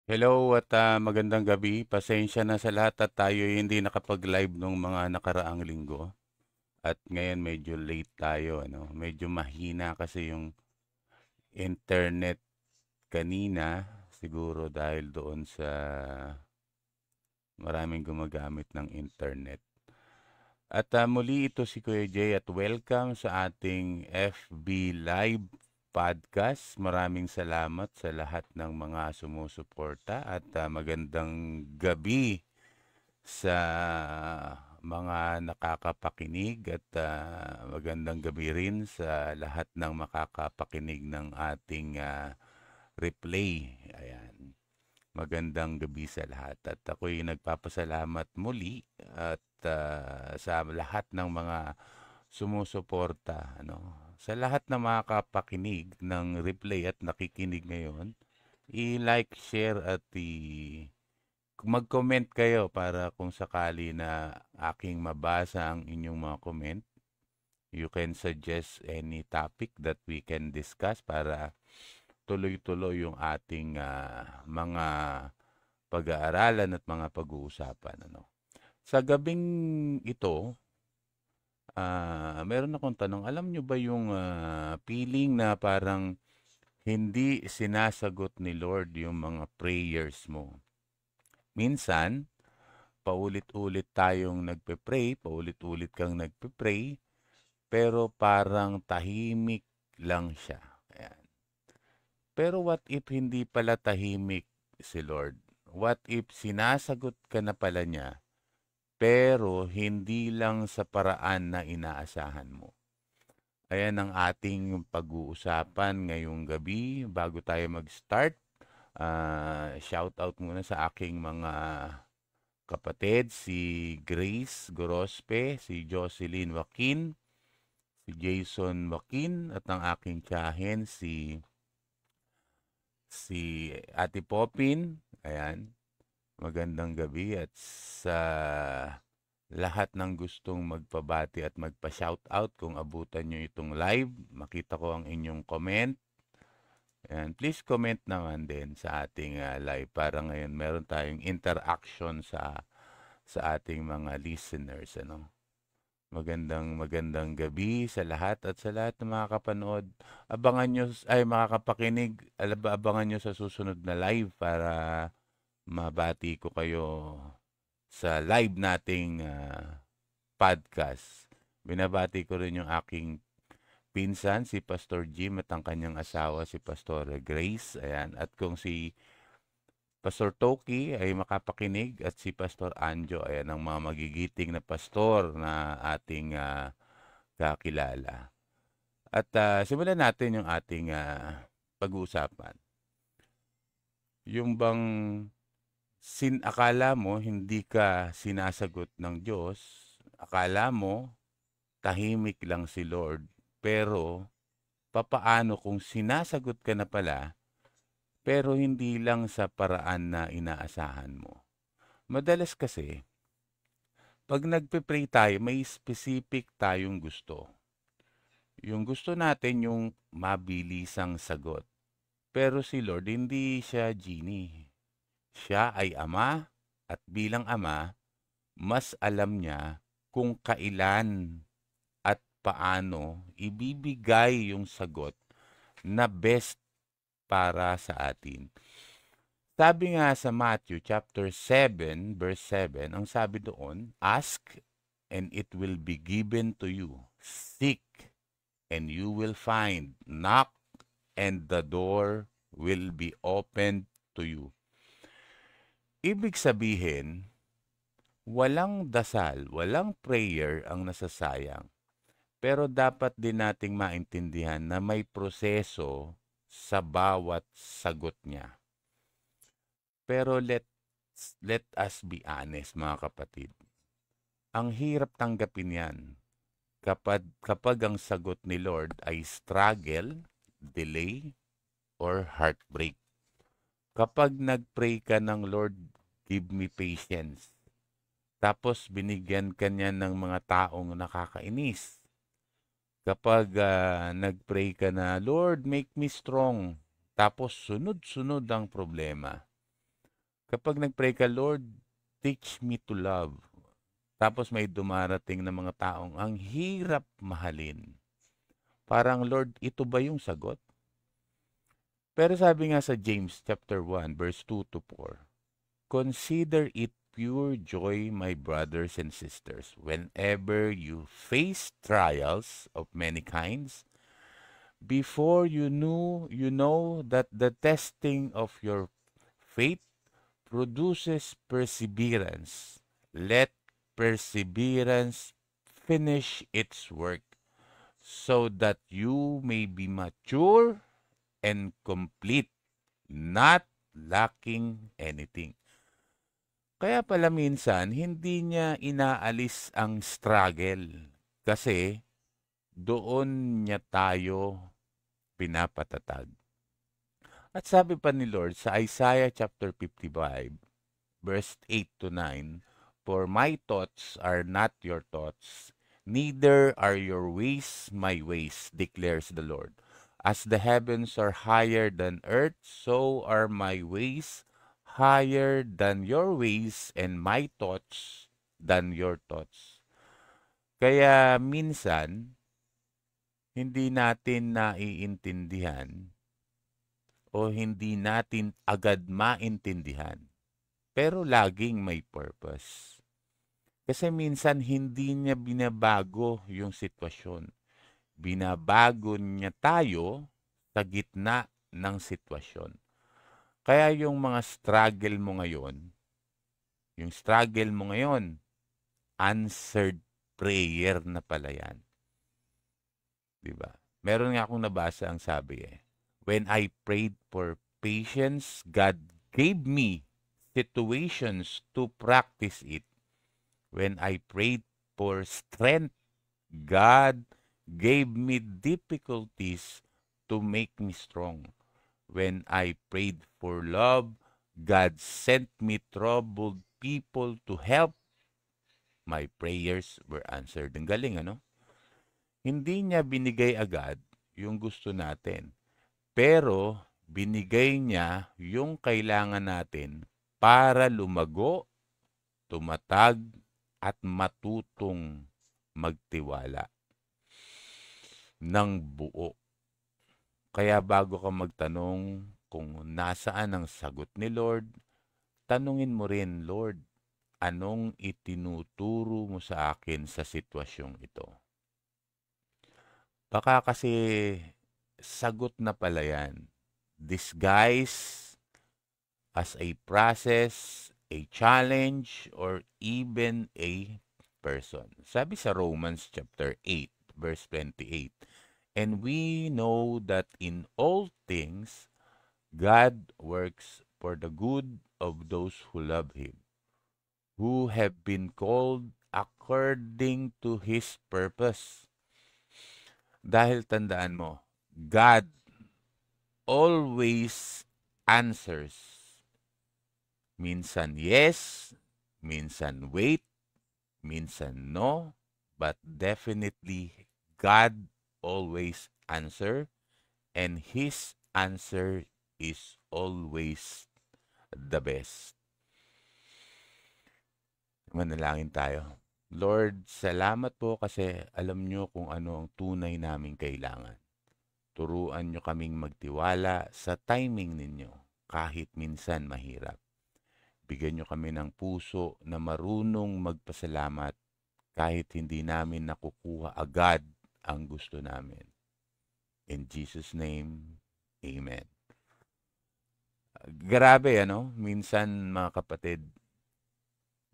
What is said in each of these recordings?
Hello at magandang gabi. Pasensya na sa lahat at tayo hindi nakapag-live nung mga nakaraang linggo. At ngayon medyo late tayo, ano? Medyo mahina kasi yung internet kanina, siguro dahil doon sa maraming gumagamit ng internet. At muli ito si Kuya Jay at welcome sa ating FB Live podcast. Maraming salamat sa lahat ng mga sumusuporta at magandang gabi sa mga nakakapakinig at magandang gabi rin sa lahat ng makakapakinig ng ating replay. Ayan. Magandang gabi sa lahat. At ako'y nagpapasalamat muli at sa lahat ng mga sumusuporta, ano, sa lahat ng makakapakinig ng replay at nakikinig ngayon, i-like, share at mag-comment kayo para kung sakali na aking mabasa ang inyong mga comment. You can suggest any topic that we can discuss para tuloy-tuloy yung ating mga pag-aaralan at mga pag-uusapan. Ano. Sa gabing ito, meron akong tanong. Alam nyo ba yung feeling na parang hindi sinasagot ni Lord yung mga prayers mo? Minsan, paulit-ulit tayong nagpe-pray, paulit-ulit kang nagpe-pray, pero parang tahimik lang siya. Ayan. Pero what if hindi pala tahimik si Lord? What if sinasagot ka na pala niya, pero hindi lang sa paraan na inaasahan mo? Ayan ang ating pag-uusapan ngayong gabi. Bago tayo mag-start, shout out muna sa aking mga kapatid, si Grace Gorospe, si Jocelyn Joaquin, si Jason Joaquin, at ang aking tiyahin, si Ate Popin. Ayan, magandang gabi at sa lahat ng gustong magpabati at magpa-shoutout kung abutan nyo itong live, makita ko ang inyong comment. Ayan, please comment naman din sa ating live para ngayon meron tayong interaction sa ating mga listeners, ano. Magandang gabi sa lahat at sa lahat ng makakapanood. Abangan nyo, ay makakapakinig, abangan nyo sa susunod na live para mabati ko kayo sa live nating podcast. Binabati ko rin yung aking pinsan, si Pastor Jim at ang kanyang asawa, si Pastor Grace. Ayan. At kung si Pastor Toki ay makapakinig at si Pastor Anjo ay ang mga magigiting na pastor na ating kakilala. At simulan natin yung ating pag-uusapan. Yung bang akala mo hindi ka sinasagot ng Diyos, akala mo tahimik lang si Lord, pero papaano kung sinasagot ka na pala, pero hindi lang sa paraan na inaasahan mo? Madalas kasi, pag nagpe-pray tayo, may specific tayong gusto. Yung gusto natin yung mabilisang sagot. Pero si Lord, hindi siya genie. Siya ay Ama at bilang Ama, mas alam niya kung kailan at paano ibibigay yung sagot na best para sa atin. Sabi nga sa Matthew chapter 7 verse 7, ang sabi doon, ask and it will be given to you. Seek and you will find. Knock and the door will be opened to you. Ibig sabihin, walang dasal, walang prayer ang nasasayang. Pero dapat din nating maintindihan na may proseso sa bawat sagot niya. Pero let us be honest, mga kapatid. Ang hirap tanggapin yan kapag ang sagot ni Lord ay struggle, delay, or heartbreak. Kapag nag-pray ka ng Lord, give me patience. Tapos binigyan ka niya ng mga taong nakakainis. Kapag nag-pray ka na, Lord, make me strong. Tapos sunod-sunod ang problema. Kapag nag-pray ka, Lord, teach me to love. Tapos may dumarating na mga taong ang hirap mahalin. Parang, Lord, ito ba yung sagot? Pero sabi nga sa James chapter 1, verse 2 to 4, consider it pure joy, my brothers and sisters, whenever you face trials of many kinds, before you know that the testing of your faith produces perseverance. Let perseverance finish its work so that you may be mature and complete, not lacking anything. Kaya pala minsan, hindi niya inaalis ang struggle kasi doon niya tayo pinapatatag. At sabi pa ni Lord sa Isaiah chapter 55, verse 8 to 9, for my thoughts are not your thoughts, neither are your ways my ways, declares the Lord. As the heavens are higher than earth, so are my ways higher than your ways, and my thoughts than your thoughts. Kaya minsan, hindi natin naiintindihan o hindi natin agad maintindihan, pero laging may purpose. Kasi minsan hindi niya binabago yung sitwasyon. Binabago niya tayo sa gitna ng sitwasyon. Kaya yung mga struggle mo ngayon, answered prayer na pala yan. Diba? Meron nga akong nabasa ang sabi when I prayed for patience, God gave me situations to practice it. When I prayed for strength, God gave me difficulties to make me strong. When I prayed for love, God sent me troubled people to help. My prayers were answered. Ang galing, ano? Hindi niya binigay agad yung gusto natin. Pero binigay niya yung kailangan natin para lumago, tumatag, at matutong magtiwala ng buo. Kaya bago ka magtanong kung nasaan ang sagot ni Lord, tanungin mo rin, Lord, anong itinuturo mo sa akin sa sitwasyong ito? Baka kasi sagot na pala yan. Disguise as a process, a challenge, or even a person. Sabi sa Romans chapter 8, verse 28, and we know that in all things, God works for the good of those who love Him, who have been called according to His purpose. Dahil tandaan mo, God always answers. Minsan yes, minsan wait, minsan no, but definitely God always answer, and His answer is always the best. Manalangin tayo. Lord, salamat po kasi alam nyo kung ano ang tunay naming kailangan. Turuan nyo kaming magtiwala sa timing ninyo kahit minsan mahirap. Bigyan nyo kami ng puso na marunong magpasalamat kahit hindi namin nakukuha agad ang gusto namin. In Jesus' name, Amen. Grabe, ano? Minsan, mga kapatid,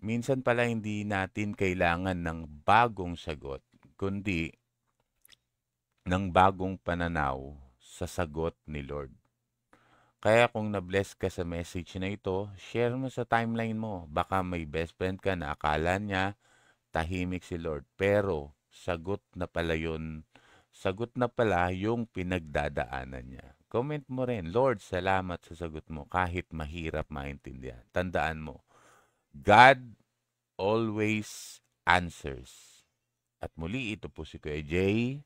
minsan pala hindi natin kailangan ng bagong sagot, kundi ng bagong pananaw sa sagot ni Lord. Kaya kung na-bless ka sa message na ito, share mo sa timeline mo. Baka may best friend ka na akala niya tahimik si Lord. Pero sagot na pala yun. Sagot na pala yung pinagdadaanan niya. Comment mo rin, Lord, salamat sa sagot mo kahit mahirap maintindihan. Tandaan mo, God always answers. At muli, ito po si Kuya Jay.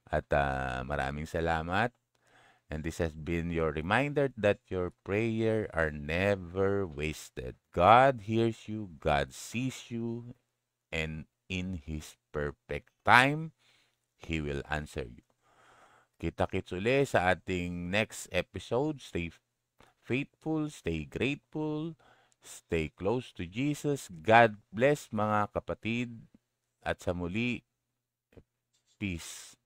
At maraming salamat. And this has been your reminder that your prayer are never wasted. God hears you, God sees you, and in His perfect time, He will answer you. Kita-kits uli sa ating next episode. Stay faithful, stay grateful, stay close to Jesus. God bless mga kapatid. At sa muli, peace.